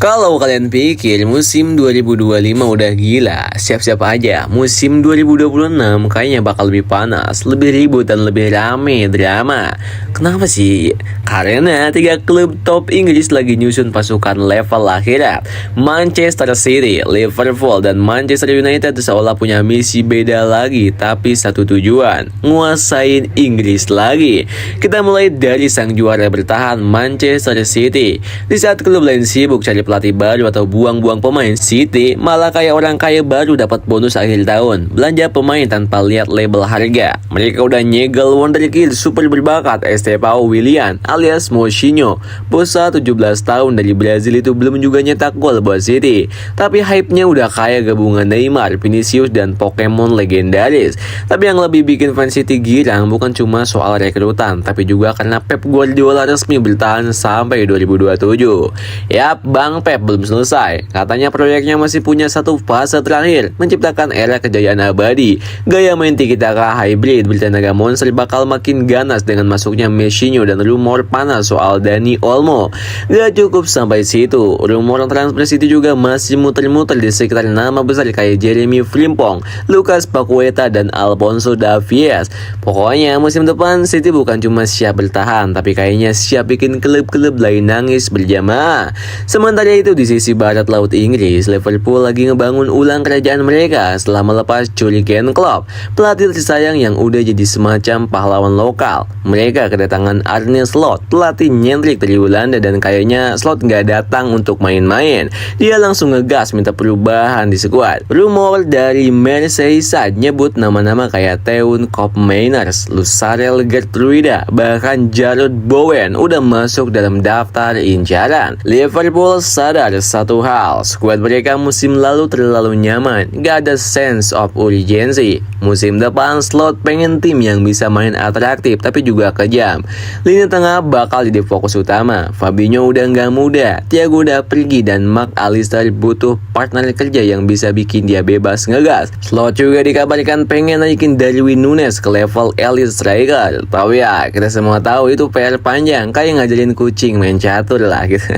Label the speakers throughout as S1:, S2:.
S1: Kalau kalian pikir musim 2025 udah gila, siap-siap aja. Musim 2026 kayaknya bakal lebih panas, lebih ribut dan lebih rame drama. Kenapa sih? Karena 3 klub top Inggris lagi nyusun pasukan level akhirat. Manchester City, Liverpool, dan Manchester United seolah punya misi beda lagi, tapi satu tujuan, nguasain Inggris lagi. Kita mulai dari sang juara bertahan, Manchester City. Di saat klub lain sibuk cari pelatih baru atau buang-buang pemain, City malah kayak orang kaya baru dapat bonus akhir tahun, belanja pemain tanpa lihat label harga. Mereka udah nyegel wonderkid super berbakat Estevão Willian alias Moutinho. Bocah 17 tahun dari Brazil itu belum juga nyetak gol buat City, tapi hype-nya udah kayak gabungan Neymar, Vinicius, dan Pokemon legendaris. Tapi yang lebih bikin fans City girang bukan cuma soal rekrutan, tapi juga karena Pep Guardiola resmi bertahan sampai 2027. Yap, Bang Pep belum selesai. Katanya proyeknya masih punya satu fase terakhir, menciptakan era kejayaan abadi. Gaya main tiki-taka hybrid bertenaga monster bakal makin ganas dengan masuknya Moutinho dan rumor panas soal Dani Olmo. Gak cukup sampai situ, rumor transfer City juga masih muter-muter di sekitar nama besar kayak Jeremy Frimpong, Lucas Paqueta, dan Alphonso Davies. Pokoknya musim depan City bukan cuma siap bertahan, tapi kayaknya siap bikin klub-klub lain nangis berjamaah. Sementara itu di sisi barat laut Inggris, Liverpool lagi ngebangun ulang kerajaan mereka setelah melepas Jurgen Klopp, pelatih tersayang yang udah jadi semacam pahlawan lokal. Mereka kedatangan Arne Slot, pelatih nyentrik dari Belanda, dan kayaknya Slot nggak datang untuk main-main. Dia langsung ngegas minta perubahan di skuad. Rumor dari Merseyside nyebut nama-nama kayak Teun Koopmeiners, Lucarel Gertruida, bahkan Jarrod Bowen udah masuk dalam daftar incaran. Liverpool sadar satu hal, skuad mereka musim lalu terlalu nyaman, gak ada sense of urgency. Musim depan Slot pengen tim yang bisa main atraktif tapi juga kejam. Lini tengah bakal jadi fokus utama. Fabinho udah gak muda, Thiago udah pergi, dan Mark Allister butuh partner kerja yang bisa bikin dia bebas ngegas. Slot juga dikabarkan pengen naikin Darwin Núñez ke level elite striker. Tapi ya, kita semua tahu itu PR panjang, kayak ngajarin kucing main catur lah gitu.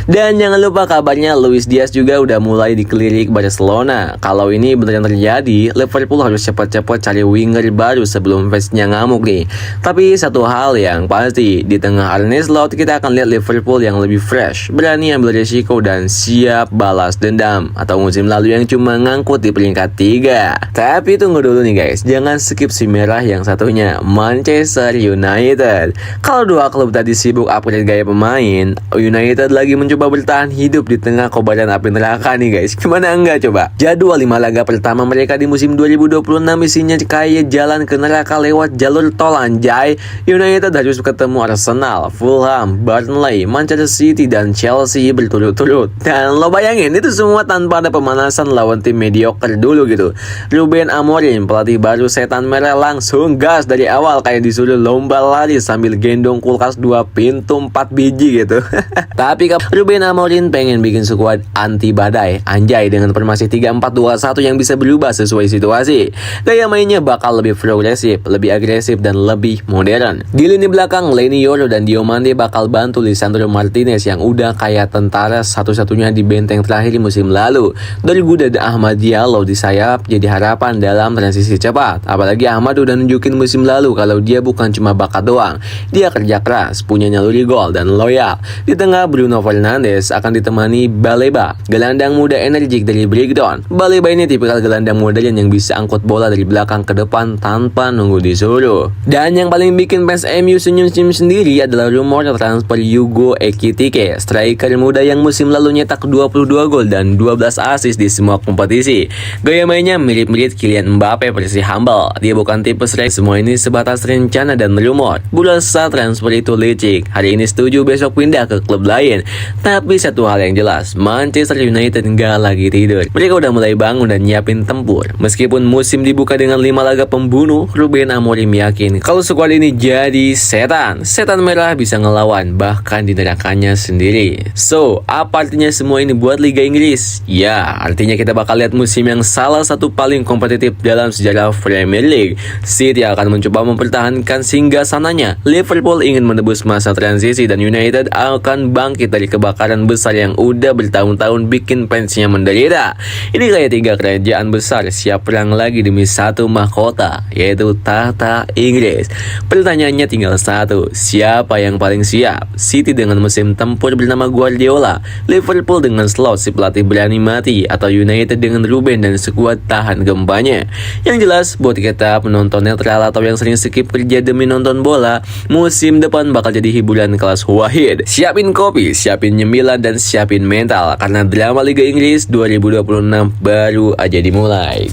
S1: Dan jangan lupa kabarnya Luis Diaz juga udah mulai dikelirik Barcelona. Kalau ini beneran terjadi, Liverpool harus cepat-cepat cari winger baru sebelum fansnya ngamuk nih. Tapi satu hal yang pasti, di tengah Arne Slot kita akan lihat Liverpool yang lebih fresh, berani ambil resiko, dan siap balas dendam atau musim lalu yang cuma ngangkut di peringkat 3. Tapi tunggu dulu nih guys, jangan skip si merah yang satunya, Manchester United. Kalau dua klub tadi sibuk upgrade gaya pemain, United lagi mencoba bertahan hidup di tengah kobaran api neraka nih guys. Gimana enggak coba? Jadwal 5 laga pertama mereka di musim 2026 isinya kayak jalan ke neraka lewat jalur tol anjay. United harus ketemu Arsenal, Fulham, Burnley, Manchester City, dan Chelsea berturut-turut. Dan lo bayangin itu semua tanpa ada pemanasan lawan tim mediocre dulu gitu. Ruben Amorim, pelatih baru setan merah, langsung gas dari awal kayak disuruh lomba lari sambil gendong kulkas 2 pintu 4 biji gitu. Tapi Ruben Amorim pengen bikin skuad anti badai anjay dengan formasi 3-4-2-1 yang bisa berubah sesuai situasi. Gaya mainnya bakal lebih progresif, lebih agresif, dan lebih modern. Di lini belakang, Leny Yoro dan Diomande bakal bantu Lisandro Martinez yang udah kayak tentara satu-satunya di benteng terakhir musim lalu. Dorgu dan Ahmad Diallo di sayap jadi harapan dalam transisi cepat. Apalagi Ahmad udah nunjukin musim lalu kalau dia bukan cuma bakat doang, dia kerja keras, punya naluri gol, dan loyal. Di tengah, Bruno Fernandes akan ditemani Baleba, gelandang muda energik dari Brighton. Baleba ini tipikal gelandang modern yang bisa angkut bola dari belakang ke depan tanpa nunggu disuruh. Dan yang paling bikin fans MU senyum-senyum sendiri adalah rumor transfer Hugo Ekitike, striker muda yang musim lalu nyetak 22 gol dan 12 assist di semua kompetisi. Gaya mainnya mirip-mirip Kylian Mbappe versi humble. Dia bukan tipe striker. Semua ini sebatas rencana dan rumor. Bursa transfer itu licik. Hari ini setuju, besok pindah ke klub lain. Tapi satu hal yang jelas, Manchester United nggak lagi tidur. Mereka udah mulai bangun dan nyiapin tempur. Meskipun musim dibuka dengan 5 laga pembunuh, Ruben Amorim yakin kalau skuad ini jadi jadi setan. Setan merah bisa ngelawan bahkan di nerakanya sendiri. So, apa artinya semua ini buat Liga Inggris? Ya, artinya kita bakal lihat musim yang salah satu paling kompetitif dalam sejarah Premier League. City akan mencoba mempertahankan singgasananya. Liverpool ingin menebus masa transisi dan United akan bangkit dari kebakaran besar yang udah bertahun-tahun bikin fansnya menderita. Ini kayak 3 kerajaan besar siap perang lagi demi satu mahkota, yaitu tahta Inggris. Pertanyaannya tinggal satu, siapa yang paling siap? City dengan mesin tempur bernama Guardiola, Liverpool dengan slot si pelatih berani mati, atau United dengan Ruben dan sekuat tahan gempanya? Yang jelas, buat kita penonton netral atau yang sering skip kerja demi nonton bola, musim depan bakal jadi hiburan kelas wahid. Siapin kopi, siapin nyemilan, dan siapin mental, karena drama Liga Inggris 2026 baru aja dimulai.